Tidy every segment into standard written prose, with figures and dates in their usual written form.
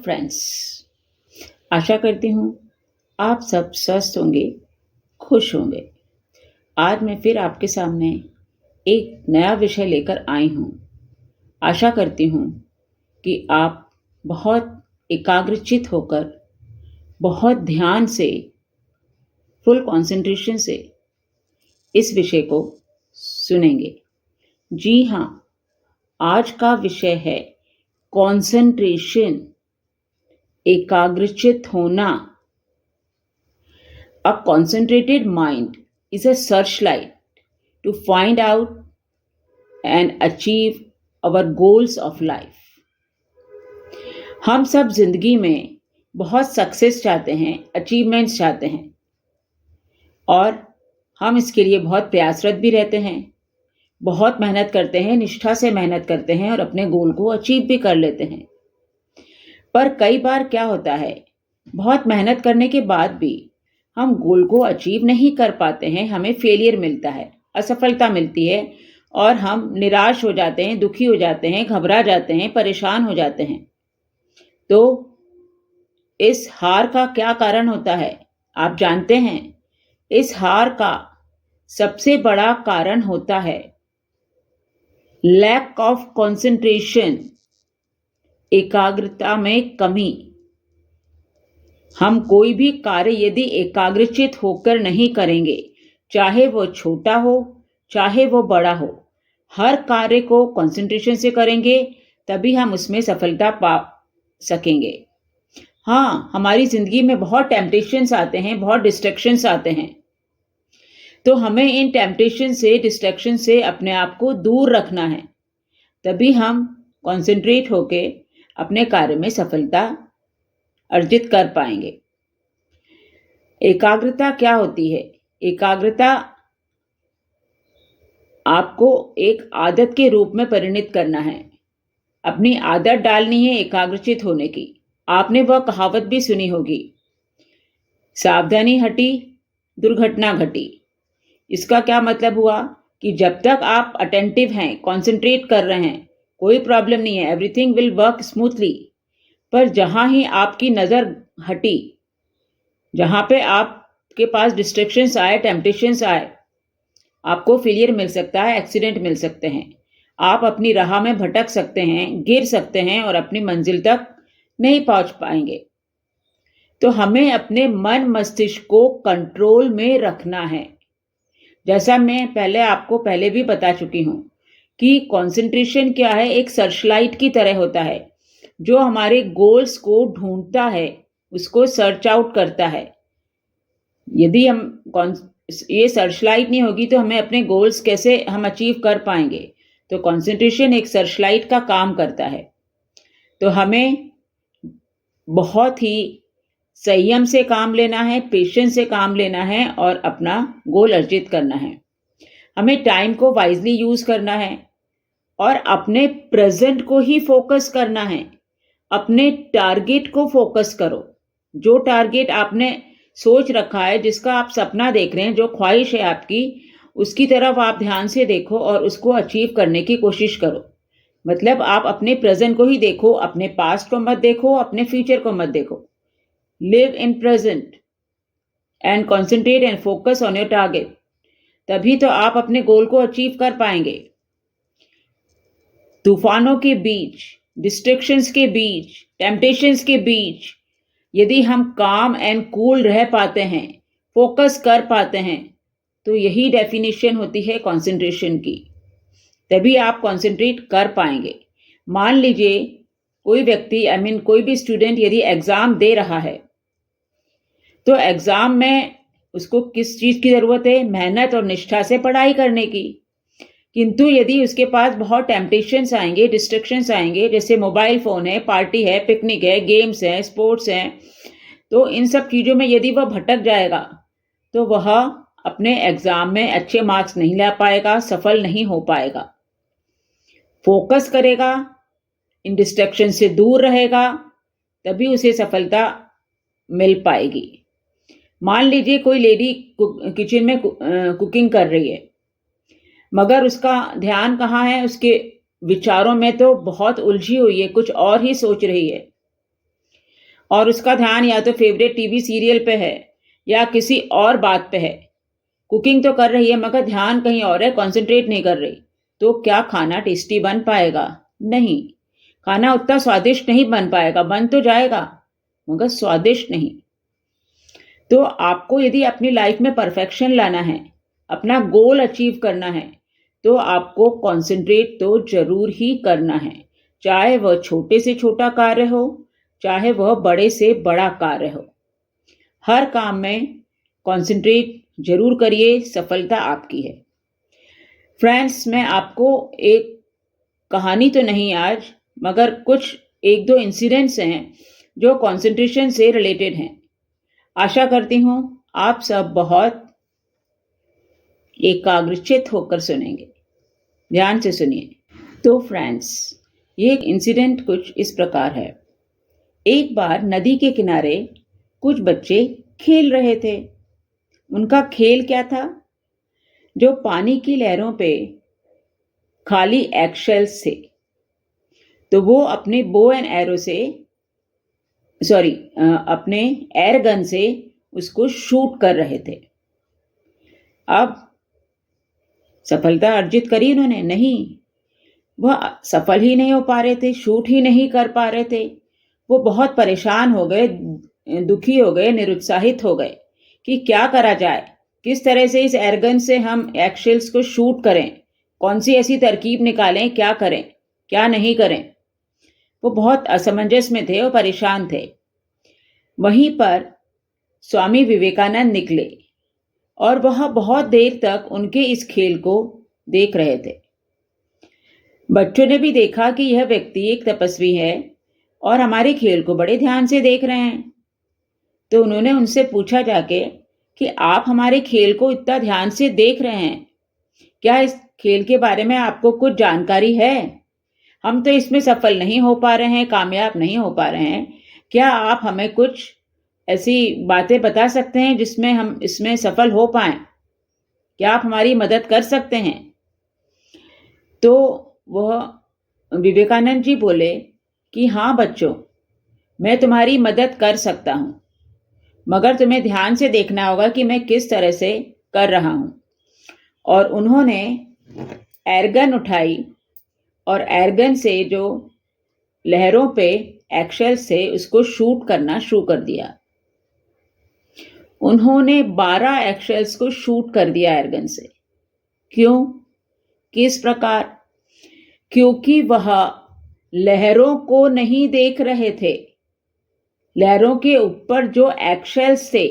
Friends. आशा करती हूँ आप सब स्वस्थ होंगे, खुश होंगे। आज मैं फिर आपके सामने एक नया विषय लेकर आई हूँ। आशा करती हूँ कि आप बहुत एकाग्रचित होकर, बहुत ध्यान से, फुल कंसंट्रेशन से इस विषय को सुनेंगे। जी हाँ, आज का विषय है कंसंट्रेशन, एकाग्रचित होना। A concentrated mind is a searchlight to find out and achieve our goals of life. हम सब जिंदगी में बहुत सक्सेस चाहते हैं, अचीवमेंट्स चाहते हैं और हम इसके लिए बहुत प्रयासरत भी रहते हैं, बहुत मेहनत करते हैं, निष्ठा से मेहनत करते हैं और अपने गोल को अचीव भी कर लेते हैं। पर कई बार क्या होता है, बहुत मेहनत करने के बाद भी हम गोल को अचीव नहीं कर पाते हैं, हमें फेलियर मिलता है, असफलता मिलती है और हम निराश हो जाते हैं, दुखी हो जाते हैं, घबरा जाते हैं, परेशान हो जाते हैं। तो इस हार का क्या कारण होता है आप जानते हैं? इस हार का सबसे बड़ा कारण होता है लैक ऑफ कंसंट्रेशन, एकाग्रता में कमी। हम कोई भी कार्य यदि एकाग्रचित होकर नहीं करेंगे, चाहे वो छोटा हो, चाहे वो बड़ा हो, हर कार्य को कंसंट्रेशन से करेंगे तभी हम उसमें सफलता पा सकेंगे। हाँ, हमारी जिंदगी में बहुत टेम्पटेशंस आते हैं, बहुत डिस्ट्रैक्शंस आते हैं, तो हमें इन टेम्पटेशन से, डिस्ट्रैक्शन से अपने आप को दूर रखना है, तभी हम कंसंट्रेट होके अपने कार्य में सफलता अर्जित कर पाएंगे। एकाग्रता क्या होती है? एकाग्रता आपको एक आदत के रूप में परिणत करना है, अपनी आदत डालनी है एकाग्रचित होने की। आपने वह कहावत भी सुनी होगी, सावधानी हटी दुर्घटना घटी। इसका क्या मतलब हुआ कि जब तक आप अटेंटिव हैं, कॉन्सेंट्रेट कर रहे हैं, कोई प्रॉब्लम नहीं है, एवरीथिंग विल वर्क स्मूथली। पर जहां ही आपकी नजर हटी, जहां पे आपके पास डिस्ट्रैक्शंस आए, टेम्पटेशंस आए, आपको फेलियर मिल सकता है, एक्सीडेंट मिल सकते हैं, आप अपनी राह में भटक सकते हैं, गिर सकते हैं और अपनी मंजिल तक नहीं पहुंच पाएंगे। तो हमें अपने मन मस्तिष्क को कंट्रोल में रखना है। जैसा मैं आपको पहले भी बता चुकी हूं कि कंसंट्रेशन क्या है, एक सर्चलाइट की तरह होता है जो हमारे गोल्स को ढूंढता है, उसको सर्च आउट करता है। यदि ये सर्चलाइट नहीं होगी तो हमें अपने गोल्स कैसे हम अचीव कर पाएंगे? तो कंसंट्रेशन एक सर्चलाइट का काम करता है। तो हमें बहुत ही संयम से काम लेना है, पेशेंस से काम लेना है और अपना गोल अर्जित करना है। हमें टाइम को वाइजली यूज करना है और अपने प्रेजेंट को ही फोकस करना है। अपने टारगेट को फोकस करो। जो टारगेट आपने सोच रखा है, जिसका आप सपना देख रहे हैं, जो ख्वाहिश है आपकी, उसकी तरफ आप ध्यान से देखो और उसको अचीव करने की कोशिश करो। मतलब आप अपने प्रेजेंट को ही देखो, अपने पास्ट को मत देखो, अपने फ्यूचर को मत देखो। Live in present and concentrate and focus on your target. तभी तो आप अपने गोल को अचीव कर पाएंगे। तूफानों के बीच, डिस्ट्रैक्शंस के बीच, टेम्पटेशंस के बीच यदि हम काम एंड कूल रह पाते हैं, फोकस कर पाते हैं, तो यही डेफिनेशन होती है कंसंट्रेशन की। तभी आप कंसंट्रेट कर पाएंगे। मान लीजिए कोई व्यक्ति, कोई भी स्टूडेंट यदि एग्जाम दे रहा है, तो एग्जाम में उसको किस चीज की जरूरत है? मेहनत और निष्ठा से पढ़ाई करने की। किंतु यदि उसके पास बहुत टेम्पटेशंस आएंगे, डिस्ट्रैक्शंस आएंगे, जैसे मोबाइल फोन है, पार्टी है, पिकनिक है, गेम्स है, स्पोर्ट्स हैं, तो इन सब चीजों में यदि वह भटक जाएगा तो वह अपने एग्जाम में अच्छे मार्क्स नहीं ला पाएगा, सफल नहीं हो पाएगा। फोकस करेगा, इन डिस्ट्रैक्शन से दूर रहेगा, तभी उसे सफलता मिल पाएगी। मान लीजिए कोई लेडी किचन में कुकिंग कर रही है, मगर उसका ध्यान कहाँ है? उसके विचारों में तो बहुत उलझी हुई है, कुछ और ही सोच रही है। और उसका ध्यान या तो फेवरेट टीवी सीरियल पे है या किसी और बात पे है। कुकिंग तो कर रही है मगर ध्यान कहीं और है, कंसंट्रेट नहीं कर रही, तो क्या खाना टेस्टी बन पाएगा? नहीं। खाना उतना स्वादिष्ट नहीं बन पाएगा, बन तो जाएगा मगर स्वादिष्ट नहीं। तो आपको यदि अपनी लाइफ में परफेक्शन लाना है, अपना गोल अचीव करना है, तो आपको कंसंट्रेट तो जरूर ही करना है, चाहे वह छोटे से छोटा कार्य हो, चाहे वह बड़े से बड़ा कार्य हो। हर काम में कंसंट्रेट जरूर करिए, सफलता आपकी है। फ्रेंड्स, मैं आपको एक कहानी तो नहीं आज, मगर कुछ एक दो इंसिडेंट्स हैं जो कंसंट्रेशन से रिलेटेड हैं। आशा करती हूं आप सब बहुत एकाग्रचित होकर सुनेंगे। ध्यान से सुनिए। तो फ्रेंड्स, ये इंसिडेंट कुछ इस प्रकार है। एक बार नदी के किनारे कुछ बच्चे खेल रहे थे। उनका खेल क्या था? जो पानी की लहरों पे खाली एक्शेल्स थे, तो वो अपने बो एंड एरो से अपने एयर गन से उसको शूट कर रहे थे। अब सफलता अर्जित करी उन्होंने? नहीं, वह सफल ही नहीं हो पा रहे थे, शूट ही नहीं कर पा रहे थे। वो बहुत परेशान हो गए, दुखी हो गए, निरुत्साहित हो गए कि क्या करा जाए, किस तरह से इस एयरगन से हम एक्शेल्स को शूट करें, कौन सी ऐसी तरकीब निकालें, क्या करें क्या नहीं करें। वो बहुत असमंजस में थे और परेशान थे। वहीं पर स्वामी विवेकानंद निकले और वह बहुत देर तक उनके इस खेल को देख रहे थे। बच्चों ने भी देखा कि यह व्यक्ति एक तपस्वी है और हमारे खेल को बड़े ध्यान से देख रहे हैं। तो उन्होंने उनसे पूछा जाके कि आप हमारे खेल को इतना ध्यान से देख रहे हैं, क्या इस खेल के बारे में आपको कुछ जानकारी है? हम तो इसमें सफल नहीं हो पा रहे हैं, कामयाब नहीं हो पा रहे हैं। क्या आप हमें कुछ ऐसी बातें बता सकते हैं जिसमें हम इसमें सफल हो पाएं? क्या आप हमारी मदद कर सकते हैं? तो वह विवेकानंद जी बोले कि हाँ बच्चों, मैं तुम्हारी मदद कर सकता हूं, मगर तुम्हें ध्यान से देखना होगा कि मैं किस तरह से कर रहा हूं। और उन्होंने एयरगन उठाई और एयरगन से जो लहरों पे एक्शेल से उसको शूट करना शुरू कर दिया। उन्होंने 12 एक्शेल्स को शूट कर दिया एयरगन से। क्यों? किस प्रकार? क्योंकि वह लहरों को नहीं देख रहे थे। लहरों के ऊपर जो एक्शेल्स थे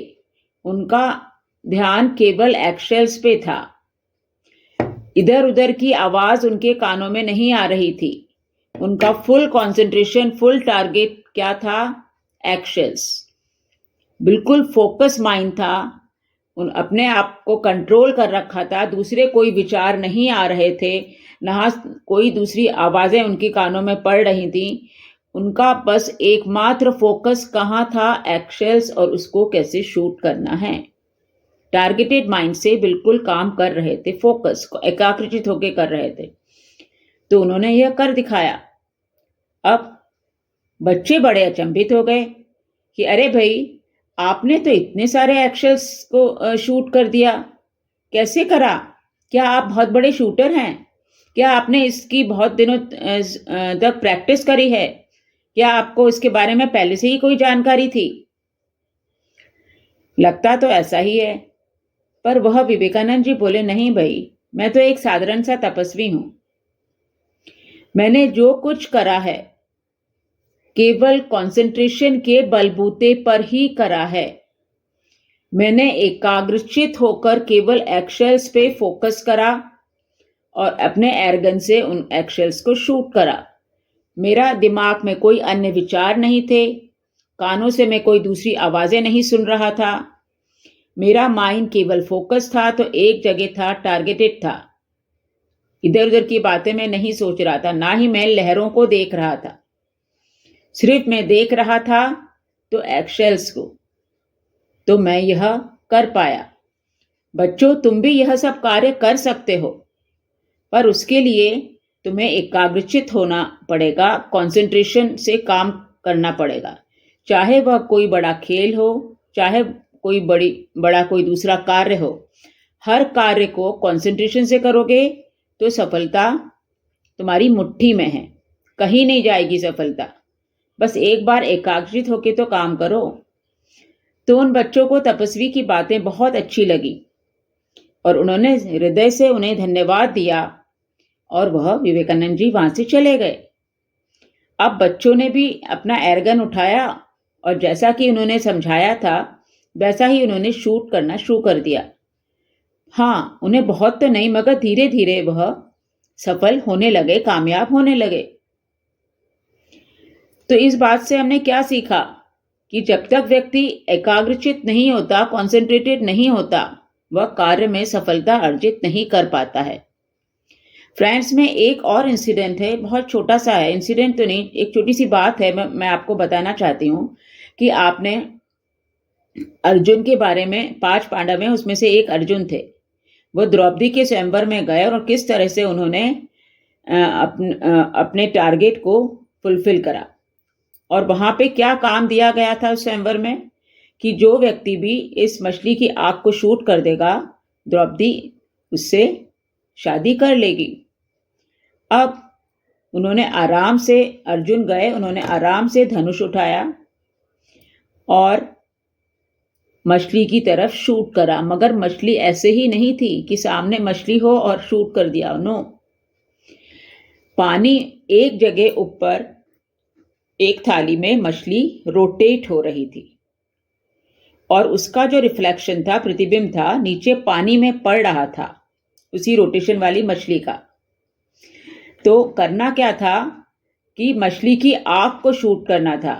उनका ध्यान केवल एक्शेल्स पे था। इधर उधर की आवाज उनके कानों में नहीं आ रही थी। उनका फुल कंसंट्रेशन, फुल टारगेट क्या था? एक्शेल्स। बिल्कुल फोकस माइंड था, उन अपने आप को कंट्रोल कर रखा था। दूसरे कोई विचार नहीं आ रहे थे, ना कोई दूसरी आवाजें उनके कानों में पड़ रही थी। उनका बस एकमात्र फोकस कहाँ था? एक्शेल्स, और उसको कैसे शूट करना है। टारगेटेड माइंड से बिल्कुल काम कर रहे थे, फोकस को एकाग्रचित होकर कर रहे थे। तो उन्होंने यह कर दिखाया। अब बच्चे बड़े अचंभित हो गए कि अरे भाई, आपने तो इतने सारे एक्शेल्स को शूट कर दिया, कैसे करा? क्या आप बहुत बड़े शूटर हैं? क्या आपने इसकी बहुत दिनों तक प्रैक्टिस करी है? क्या आपको इसके बारे में पहले से ही कोई जानकारी थी? लगता तो ऐसा ही है। पर वह विवेकानंद जी बोले, नहीं भाई, मैं तो एक साधारण सा तपस्वी हूं। मैंने जो कुछ करा है केवल कंसंट्रेशन के बलबूते पर ही करा है। मैंने एकाग्रचित होकर केवल एक्शेल्स पे फोकस करा और अपने एयरगन से उन एक्शेल्स को शूट करा। मेरा दिमाग में कोई अन्य विचार नहीं थे, कानों से मैं कोई दूसरी आवाजें नहीं सुन रहा था। मेरा माइंड केवल फोकस था, तो एक जगह था, टारगेटेड था। इधर उधर की बातें मैं नहीं सोच रहा था, ना ही मैं लहरों को देख रहा था। सिर्फ मैं देख रहा था तो एक्शेल्स को। तो मैं यह कर पाया। बच्चों, तुम भी यह सब कार्य कर सकते हो, पर उसके लिए तुम्हें एकाग्रचित होना पड़ेगा, कंसंट्रेशन से काम करना पड़ेगा। चाहे वह कोई बड़ा खेल हो, चाहे कोई बड़ा कोई दूसरा कार्य हो, हर कार्य को कंसंट्रेशन से करोगे तो सफलता तुम्हारी मुट्ठी में है, कहीं नहीं जाएगी सफलता। बस एक बार एकाग्रचित होके तो काम करो। तो उन बच्चों को तपस्वी की बातें बहुत अच्छी लगी और उन्होंने हृदय से उन्हें धन्यवाद दिया और वह विवेकानंद जी वहां से चले गए। अब बच्चों ने भी अपना एयरगन उठाया और जैसा कि उन्होंने समझाया था वैसा ही उन्होंने शूट करना शुरू कर दिया। हाँ, उन्हें बहुत तो नहीं मगर धीरे धीरे वह सफल होने लगे, कामयाब होने लगे। तो इस बात से हमने क्या सीखा कि जब तक व्यक्ति एकाग्रचित नहीं होता, कॉन्सेंट्रेटेड नहीं होता, वह कार्य में सफलता अर्जित नहीं कर पाता है। फ्रेंड्स, में एक और इंसिडेंट है, बहुत छोटा सा है, इंसिडेंट तो नहीं, एक छोटी सी बात है, मैं आपको बताना चाहती हूँ कि आपने अर्जुन के बारे में, 5 पांडव में उसमें से एक अर्जुन थे। वो द्रौपदी के स्वयंवर में गए और किस तरह से उन्होंने अपने टारगेट को फुलफिल करा। और वहां पे क्या काम दिया गया था उस स्वयंवर में कि जो व्यक्ति भी इस मछली की आग को शूट कर देगा, द्रौपदी उससे शादी कर लेगी। अब उन्होंने आराम से, अर्जुन गए, उन्होंने आराम से धनुष उठाया और मछली की तरफ शूट करा, मगर मछली ऐसे ही नहीं थी कि सामने मछली हो और शूट कर दिया। नो, पानी एक जगह ऊपर एक थाली में मछली रोटेट हो रही थी और उसका जो रिफ्लेक्शन था, प्रतिबिंब था, नीचे पानी में पड़ रहा था उसी रोटेशन वाली मछली का। तो करना क्या था कि मछली की आंख को शूट करना था।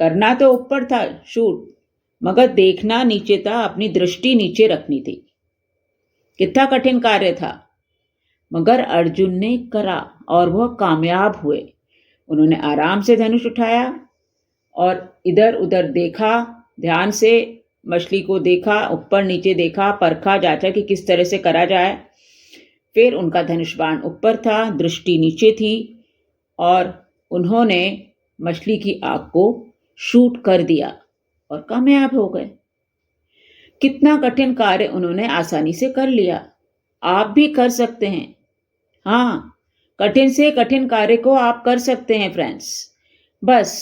करना तो ऊपर था शूट, मगर देखना नीचे था, अपनी दृष्टि नीचे रखनी थी। कितना कठिन कार्य था, मगर अर्जुन ने करा और वह कामयाब हुए। उन्होंने आराम से धनुष उठाया और इधर उधर देखा, ध्यान से मछली को देखा, ऊपर नीचे देखा, परखा, जांचा कि किस तरह से करा जाए। फिर उनका धनुष बाण ऊपर था, दृष्टि नीचे थी और उन्होंने मछली की आग को शूट कर दिया और कामयाब हो गए। कितना कठिन कार्य उन्होंने आसानी से कर लिया। आप भी कर सकते हैं। हाँ, कठिन से कठिन कार्य को आप कर सकते हैं फ्रेंड्स। बस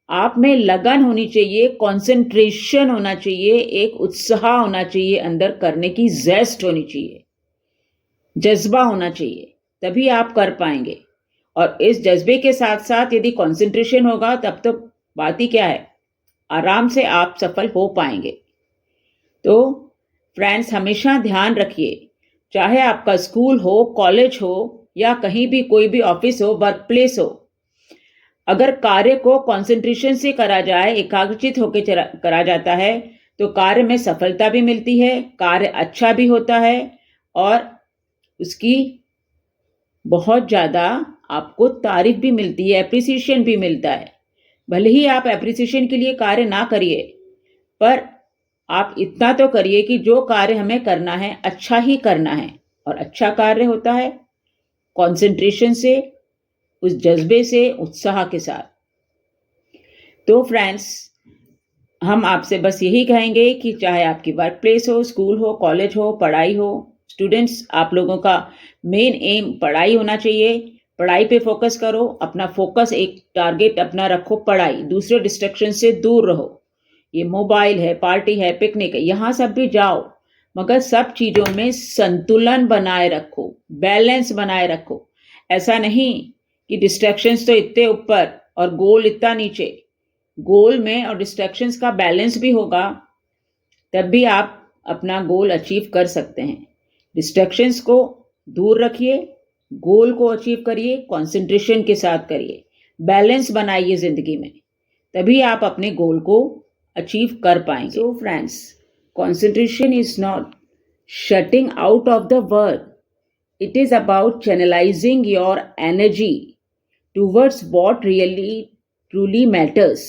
आप में लगन होनी चाहिए, कंसंट्रेशन होना चाहिए, एक उत्साह होना चाहिए, अंदर करने की ज़ेस्ट होनी चाहिए, जज्बा होना चाहिए, तभी आप कर पाएंगे। और इस जज्बे के साथ साथ यदि कंसंट्रेशन होगा तब तो बात ही क्या है, आराम से आप सफल हो पाएंगे। तो फ्रेंड्स, हमेशा ध्यान रखिए, चाहे आपका स्कूल हो, कॉलेज हो या कहीं भी कोई भी ऑफिस हो, वर्क प्लेस हो, अगर कार्य को कंसंट्रेशन से करा जाए, एकाग्रचित होकर करा जाता है तो कार्य में सफलता भी मिलती है, कार्य अच्छा भी होता है और उसकी बहुत ज़्यादा आपको तारीफ भी मिलती है, एप्रिसिएशन भी मिलता है। भले ही आप एप्रिसिएशन के लिए कार्य ना करिए, पर आप इतना तो करिए कि जो कार्य हमें करना है अच्छा ही करना है। और अच्छा कार्य होता है कंसंट्रेशन से, उस जज्बे से, उत्साह के साथ। तो फ्रेंड्स, हम आपसे बस यही कहेंगे कि चाहे आपकी वर्क प्लेस हो, स्कूल हो, कॉलेज हो, पढ़ाई हो, स्टूडेंट्स, आप लोगों का मेन एम पढ़ाई होना चाहिए। पढ़ाई पे फोकस करो, अपना फोकस, एक टारगेट अपना रखो, पढ़ाई। दूसरे डिस्ट्रैक्शन से दूर रहो। ये मोबाइल है, पार्टी है, पिकनिक है, यहाँ सब भी जाओ, मगर सब चीज़ों में संतुलन बनाए रखो, बैलेंस बनाए रखो। ऐसा नहीं कि डिस्ट्रैक्शंस तो इतने ऊपर और गोल इतना नीचे। गोल में और डिस्ट्रैक्शंस का बैलेंस भी होगा तब भी आप अपना गोल अचीव कर सकते हैं। डिस्ट्रैक्शंस को दूर रखिए, गोल को अचीव करिए, कंसंट्रेशन के साथ करिए, बैलेंस बनाइए जिंदगी में, तभी आप अपने गोल को अचीव कर पाएंगे। So friends, concentration is not shutting out of the world. It is about channelizing your energy towards what really truly matters.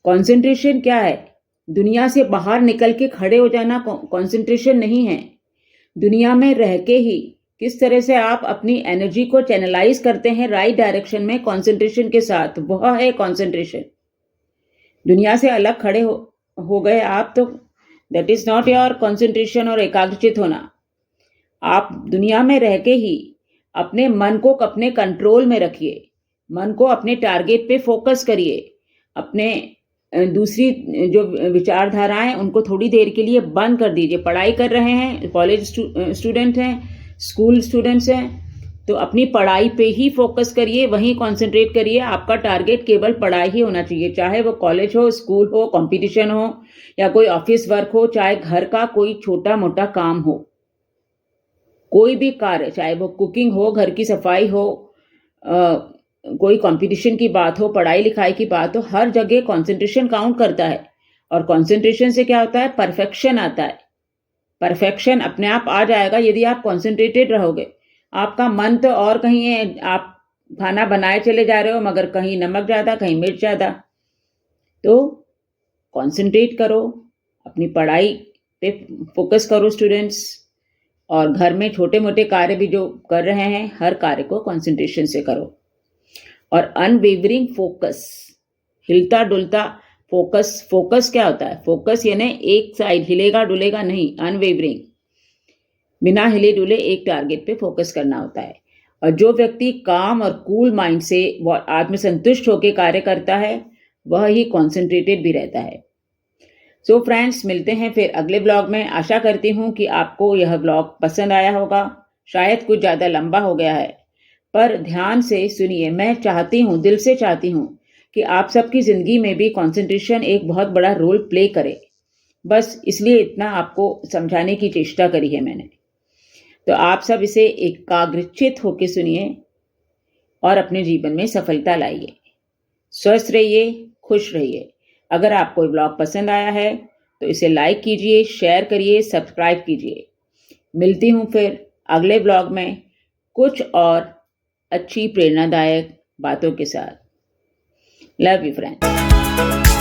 Concentration क्या है? दुनिया से बाहर निकल के खड़े हो जाना concentration नहीं है। दुनिया में रह के ही किस तरह से आप अपनी एनर्जी को चैनलाइज करते हैं राइट डायरेक्शन में, कंसंट्रेशन के साथ, वह है कंसंट्रेशन। दुनिया से अलग खड़े हो गए आप, तो that is not your concentration और एकाग्रचित होना। आप दुनिया में रह के ही अपने मन को अपने कंट्रोल में रखिए, मन को अपने टारगेट पे फोकस करिए, अपने दूसरी जो विचारधाराएं उनको थोड़ी देर के लिए बंद कर दीजिए। पढ़ाई कर रहे हैं, कॉलेज स्टूडेंट हैं, स्कूल स्टूडेंट्स हैं, तो अपनी पढ़ाई पे ही फोकस करिए, वहीं कंसंट्रेट करिए। आपका टारगेट केवल पढ़ाई ही होना चाहिए, चाहे वो कॉलेज हो, स्कूल हो, कंपटीशन हो या कोई ऑफिस वर्क हो, चाहे घर का कोई छोटा मोटा काम हो, कोई भी कार्य, चाहे वो कुकिंग हो, घर की सफाई हो, कोई कंपटीशन की बात हो, पढ़ाई लिखाई की बात हो, हर जगह कंसंट्रेशन काउंट करता है। और कंसंट्रेशन से क्या होता है? परफेक्शन आता है। परफेक्शन अपने आप आ जाएगा यदि आप कंसंट्रेटेड रहोगे। आपका मन तो और कहीं है, आप खाना बनाए चले जा रहे हो मगर कहीं नमक ज़्यादा, कहीं मिर्च ज़्यादा। तो कंसंट्रेट करो, अपनी पढ़ाई पे फोकस करो स्टूडेंट्स, और घर में छोटे मोटे कार्य भी जो कर रहे हैं, हर कार्य को कंसंट्रेशन से करो। और अनवेवरिंग फोकस, हिलता डुलता फोकस। फोकस क्या होता है? फोकस यानी एक साइड, हिलेगा डुलेगा नहीं, अनवेवरिंग, बिना हिले डुले एक टारगेट पे फोकस करना होता है। और जो व्यक्ति काम और कूल माइंड से आत्मसंतुष्ट होकर कार्य करता है, वह ही कॉन्सेंट्रेटेड भी रहता है। सो फ्रेंड्स, मिलते हैं फिर अगले ब्लॉग में। आशा करती हूँ कि आपको यह ब्लॉग पसंद आया होगा। शायद कुछ ज़्यादा लंबा हो गया है, पर ध्यान से सुनिए। मैं चाहती हूँ, दिल से चाहती हूँ कि आप सबकी ज़िंदगी में भी कंसंट्रेशन एक बहुत बड़ा रोल प्ले करे। बस इसलिए इतना आपको समझाने की चेष्टा करी है मैंने। तो आप सब इसे एकाग्रचित होकर सुनिए और अपने जीवन में सफलता लाइए। स्वस्थ रहिए, खुश रहिए। अगर आपको ब्लॉग पसंद आया है तो इसे लाइक कीजिए, शेयर करिए, सब्सक्राइब कीजिए। मिलती हूँ फिर अगले ब्लॉग में कुछ और अच्छी प्रेरणादायक बातों के साथ। Love you friends.